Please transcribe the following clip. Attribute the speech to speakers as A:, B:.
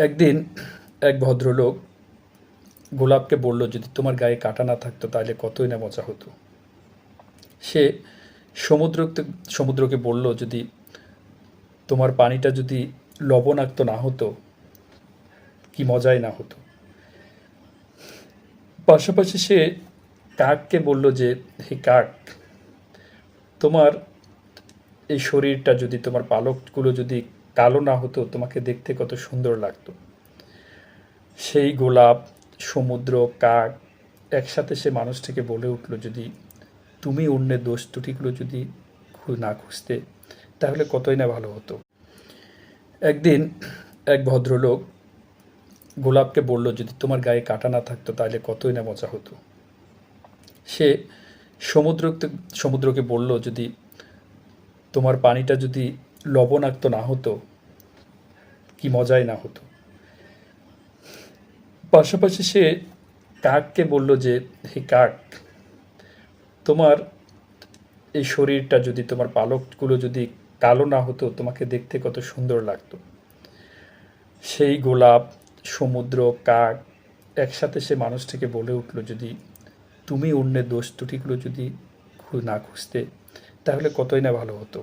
A: একদিন এক ভদ্রলোক গোলাপকে বলল, যদি তোমার গায়ে কাঁটা না থাকতো তাহলে কতই না মজা হতো। সে সমুদ্রকে সমুদ্রকে বলল, যদি তোমার পানিটা যদি লবণাক্ত না হতো কি মজাই না হতো। পাশাপাশি সে কাককে বলল যে, হে কাক, তোমার এই শরীরটা যদি, তোমার পালকগুলো যদি কালো না হতো তোমাকে দেখতে কত সুন্দর লাগতো। সেই গোলাপ, সমুদ্র, কাক একসাথে সে মানুষটিকে বলে উঠল, যদি তুমি অন্যের দোষ ত্রুটিগুলো যদি না খুঁজতে তাহলে কতই না ভালো হতো। একদিন এক ভদ্রলোক গোলাপকে বলল, যদি তোমার গায়ে কাঁটা না থাকতো তাহলে কতই না মজা হতো। সে সমুদ্রকে বলল, যদি তোমার পানিটা যদি লবণাক্ত না হতো কি মজাই না হতো। পাশাপাশি সে কাককে বলল যে, হে কাক, তোমার এই শরীরটা যদি, তোমার পালকগুলো যদি কালো না হতো তোমাকে দেখতে কত সুন্দর লাগতো। সেই গোলাপ, সমুদ্র, কাক একসাথে সে মানুষটিকে বলে উঠল, যদি তুমি অন্যের দোষ ত্রুটিগুলো যদি না খুঁজতে তাহলে কতই না ভালো হতো।